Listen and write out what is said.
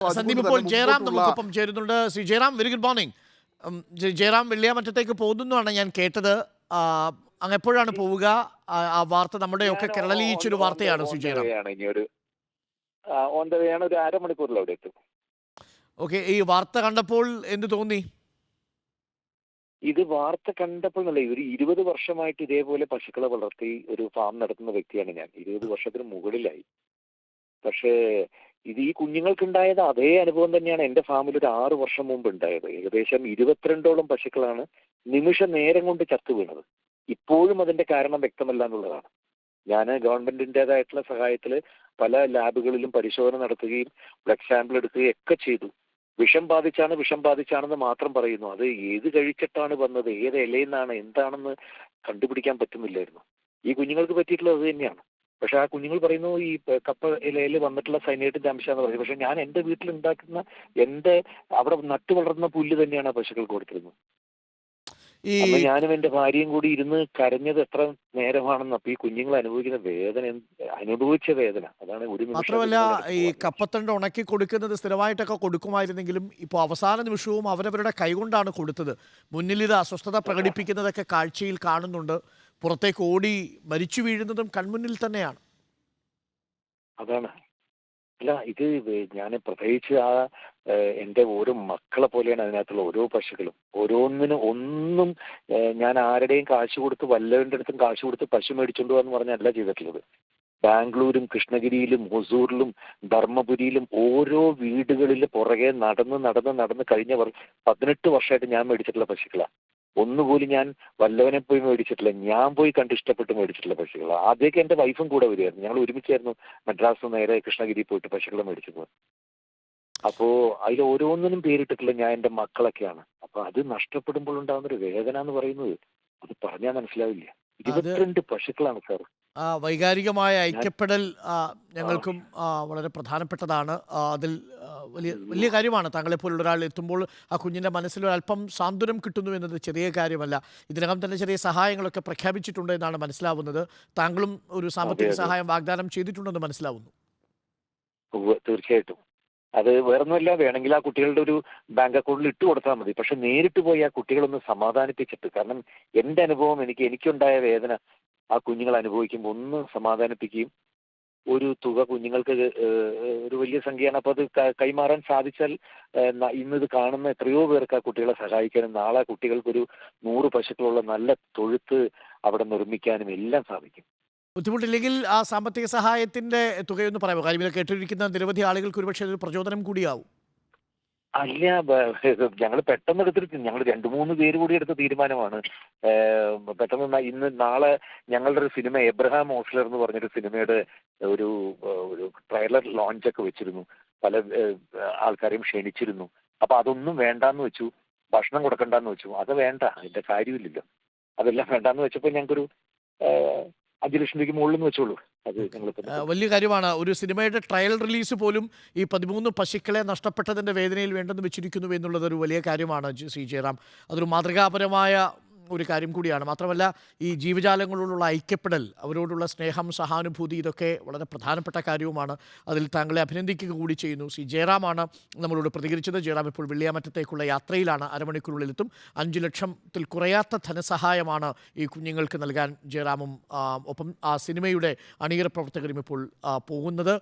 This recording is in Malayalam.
സന്ദീപ് ഇപ്പോൾ ജയറാം നമുക്കൊപ്പം ചേരുന്നുണ്ട്. Shri Jayaram, very good morning. Jayaram വെള്ളിയാമറ്റത്തേക്ക് പോകുന്നതാണ് ഞാൻ കേട്ടത്. അങ്ങ് എപ്പോഴാണ് പോവുക? ആ വാർത്ത നമ്മുടെയൊക്കെ കേരളീയിച്ചൊരു വാർത്തയാണ് ശ്രീ ജയറാം. ഒരു അരമണിക്കൂറിൽ അവിടെ എത്തും. ഓക്കെ, ഈ വാർത്ത കണ്ടപ്പോൾ എന്ത് തോന്നി? ഇത് വാർത്ത കണ്ടപ്പോൾ എന്നല്ല, ഒരു 20 വർഷമായിട്ട് ഇതേപോലെ പശുക്കളെ വളർത്തി ഒരു ഫാം നടത്തുന്ന വ്യക്തിയാണ് ഞാൻ. 20 വർഷത്തിന് മുകളിലായി. പക്ഷേ ഇത് ഈ കുഞ്ഞുങ്ങൾക്കുണ്ടായത് അതേ അനുഭവം തന്നെയാണ് എൻ്റെ ഫാമിൽ ഒരു 6 വർഷം മുമ്പ് ഉണ്ടായത്. ഏകദേശം 22ഓളം പശുക്കളാണ് നിമിഷ നേരം കൊണ്ട് ചത്തു വീണത്. ഇപ്പോഴും അതിന്റെ കാരണം വ്യക്തമല്ല എന്നുള്ളതാണ്. ഞാൻ ഗവൺമെന്റിൻ്റെതായിട്ടുള്ള സഹായത്തിൽ പല ലാബുകളിലും പരിശോധന നടത്തുകയും ബ്ലഡ് സാമ്പിൾ എടുക്കുകയും ഒക്കെ ചെയ്തു. വിഷം ബാധിച്ചാണെന്ന് മാത്രം പറയുന്നു. അത് ഏത് കഴിച്ചിട്ടാണ് വന്നത്, ഏത് ഇലയിൽ നിന്നാണ്, എന്താണെന്ന് കണ്ടുപിടിക്കാൻ പറ്റുന്നില്ലായിരുന്നു. ഈ കുഞ്ഞുങ്ങൾക്ക് പറ്റിയിട്ടുള്ളത് അത് തന്നെയാണ്. പക്ഷെ ആ കുഞ്ഞുങ്ങൾ പറയുന്നു ഈ കപ്പ ഇലയിൽ വന്നിട്ടുള്ള സൈനൈഡിന്റെ അംശമാണെന്ന് പറയുന്നത്. പക്ഷെ ഞാൻ എൻ്റെ വീട്ടിൽ ഉണ്ടാക്കുന്ന അവിടെ നട്ടു വളർന്ന പുല്ല് തന്നെയാണ് പശുക്കൾക്ക് കൊടുത്തിരുന്നത്. അന്ന് ഞാനും എൻ്റെ ഭാര്യയും കൂടി ഇരുന്ന് കരഞ്ഞത് എത്ര നേരമാണെന്ന്. അപ്പൊ ഈ കുഞ്ഞുങ്ങൾ അനുഭവിച്ച വേദന അതാണ്. ഒരു മാത്രമല്ല, ഈ കപ്പത്തണ്ട് ഉണക്കി കൊടുക്കുന്നത് സ്ഥിരമായിട്ടൊക്കെ കൊടുക്കുമായിരുന്നെങ്കിലും ഇപ്പോൾ അവസാന നിമിഷവും അവരവരുടെ കൈകൊണ്ടാണ് കൊടുത്തത്. മുന്നിൽ ഇത് അസ്വസ്ഥത പ്രകടിപ്പിക്കുന്നതൊക്കെ കാഴ്ചയിൽ കാണുന്നുണ്ട്. പുറത്തേക്ക് ഓടി മരിച്ചു വീഴുന്നതും കൺമുന്നിൽ തന്നെയാണ്. അതാണ്. അല്ല, ഇത് ഞാൻ പ്രത്യേകിച്ച് എൻ്റെ ഓരോ മക്കളെ പോലെയാണ് അതിനകത്തുള്ള ഓരോ പശുക്കളും. ഒന്നും ഞാൻ ആരുടെയും കാശ് കൊടുത്ത്, വല്ലവരുടെ അടുത്തും കാശ് കൊടുത്ത് പശു മേടിച്ചുകൊണ്ട് പോകാന്ന് പറഞ്ഞല്ല ചെയ്തിട്ടുള്ളത്. ബാംഗ്ലൂരും കൃഷ്ണഗിരിയിലും ഹൊസൂറിലും ധർമ്മപുരിയിലും ഓരോ വീടുകളിൽ പുറകെ നടന്ന് കഴിഞ്ഞ 18 വർഷമായിട്ട് ഞാൻ മേടിച്ചിട്ടുള്ള പശുക്കളാണ്. ഒന്നുപോലും ഞാൻ വല്ലവനെ പോയി മേടിച്ചിട്ടില്ല. ഞാൻ പോയി കണ്ടിഷ്ടപ്പെട്ട് മേടിച്ചിട്ടുള്ള പശുക്കളാണ്. ആദ്യമൊക്കെ എൻ്റെ വൈഫും കൂടെ വരുമായിരുന്നു. ഞങ്ങൾ ഒരുമിച്ചായിരുന്നു മദ്രാസ് നേരെ കൃഷ്ണഗിരി പോയിട്ട് പശുക്കളെ മേടിച്ചത്. അപ്പോ അതിൽ ഓരോന്നിനും പേരിട്ടിട്ടുള്ള ഞാൻ എൻ്റെ മക്കളൊക്കെയാണ്. അപ്പൊ അത് നഷ്ടപ്പെടുമ്പോൾ ഉണ്ടാകുന്നൊരു വേദന എന്ന് പറയുന്നത് അത് പറഞ്ഞാൽ മനസ്സിലാവില്ല. 22 പശുക്കളാണ് സാർ. വൈകാരികമായ ഐക്യപ്പെടൽ ഞങ്ങൾക്കും വളരെ പ്രധാനപ്പെട്ടതാണ്. അതിൽ വലിയ കാര്യമാണ് താങ്കളെപ്പോലുള്ള ഒരാൾ എത്തുമ്പോൾ ആ കുഞ്ഞിൻ്റെ മനസ്സിൽ ഒരല്പം സാന്ത്വനം കിട്ടുന്നു എന്നത് ചെറിയ കാര്യമല്ല. ഇതിനകം തന്നെ ചെറിയ സഹായങ്ങളൊക്കെ പ്രഖ്യാപിച്ചിട്ടുണ്ട് എന്നാണ് മനസ്സിലാവുന്നത്. താങ്കളും ഒരു സാമ്പത്തിക സഹായം വാഗ്ദാനം ചെയ്തിട്ടുണ്ടെന്ന് മനസ്സിലാവുന്നു. തീർച്ചയായിട്ടും. അത് വേറൊന്നുമല്ല, വേണമെങ്കിൽ ആ കുട്ടികളുടെ ഒരു ബാങ്ക് അക്കൗണ്ടിൽ ഇട്ട് കൊടുത്താൽ മതി. പക്ഷെ നേരിട്ട് പോയി ആ കുട്ടികളൊന്ന് സമാധാനിപ്പിച്ചിട്ട്, കാരണം എൻ്റെ അനുഭവം, എനിക്കുണ്ടായ വേദന ആ കുഞ്ഞുങ്ങൾ അനുഭവിക്കുമ്പോൾ ഒന്ന് സമാധാനിപ്പിക്കുകയും ഒരു തുക കുഞ്ഞുങ്ങൾക്ക് ഒരു വലിയ സംഖ്യയാണ്. അപ്പോൾ അത് കൈമാറാൻ സാധിച്ചാൽ ഇന്നിത് കാണുന്ന എത്രയോ പേർക്ക് ആ കുട്ടികളെ സഹായിക്കാനും നാളെ കുട്ടികൾക്കൊരു 100 പശുക്കളുള്ള നല്ല തൊഴുത്ത് അവിടെ നിർമ്മിക്കാനും എല്ലാം സാധിക്കും. ബുദ്ധിമുട്ടില്ലെങ്കിൽ ആ സാമ്പത്തിക സഹായത്തിൻ്റെ തുകയൊന്ന് പറയാമോ? കാര്യം ഇത് കേട്ടിരിക്കുന്ന നിരവധി ആളുകൾക്ക് ഒരുപക്ഷെ ഒരു പ്രചോദനം കൂടിയാവും. അല്ല, ഞങ്ങൾ പെട്ടെന്ന് എടുത്തിട്ട് ഞങ്ങൾ 2-3 പേര് കൂടി എടുത്ത തീരുമാനമാണ്. പെട്ടെന്ന് നാളെ ഞങ്ങളുടെ ഒരു സിനിമ എബ്രഹാം ഓസ്ലർ എന്ന് പറഞ്ഞൊരു സിനിമയുടെ ഒരു ട്രെയിലർ ലോഞ്ചൊക്കെ വെച്ചിരുന്നു. പല ആൾക്കാരെയും ക്ഷണിച്ചിരുന്നു. അപ്പൊ അതൊന്നും വേണ്ടാന്ന് വെച്ചു. ഭക്ഷണം കൊടുക്കണ്ടെന്ന് വെച്ചു. അത് വേണ്ട, അതിന്റെ കാര്യമില്ലല്ലോ. അതെല്ലാം വേണ്ടാന്ന് വെച്ചപ്പോൾ ഞങ്ങൾക്കൊരു 5 ലക്ഷം രൂപയ്ക്ക് മുകളിൽ വെച്ചോളൂ. അത് വലിയ കാര്യമാണ്. ഒരു സിനിമയുടെ ട്രയൽ റിലീസ് പോലും ഈ 13 പശുക്കളെ നഷ്ടപ്പെട്ടതിൻ്റെ വേദനയിൽ വേണ്ടെന്ന് വെച്ചിരിക്കുന്നു എന്നുള്ളത് ഒരു വലിയ കാര്യമാണ് ശ്രീ ജയറാം. അതൊരു മാതൃകാപരമായ ഒരു കാര്യം കൂടിയാണ്. മാത്രമല്ല, ഈ ജീവജാലങ്ങളോടുള്ള ഐക്യപ്പെടൽ, അവരോടുള്ള സ്നേഹം, സഹാനുഭൂതി, ഇതൊക്കെ വളരെ പ്രധാനപ്പെട്ട കാര്യവുമാണ്. അതിൽ താങ്കളെ അഭിനന്ദിക്കുക കൂടി ചെയ്യുന്നു. ശ്രീ ജയറാമാണ് നമ്മളോട് പ്രതികരിച്ചത്. ജയറാം ഇപ്പോൾ വെള്ളിയാമറ്റത്തേക്കുള്ള യാത്രയിലാണ്. അരമണിക്കൂറിലെത്തും. 5 ലക്ഷത്തിൽ കുറയാത്ത ധനസഹായമാണ് ഈ കുഞ്ഞുങ്ങൾക്ക് നൽകാൻ ജയറാമും ഒപ്പം ആ സിനിമയുടെ അണിയറ പ്രവർത്തകരും ഇപ്പോൾ പോകുന്നത്.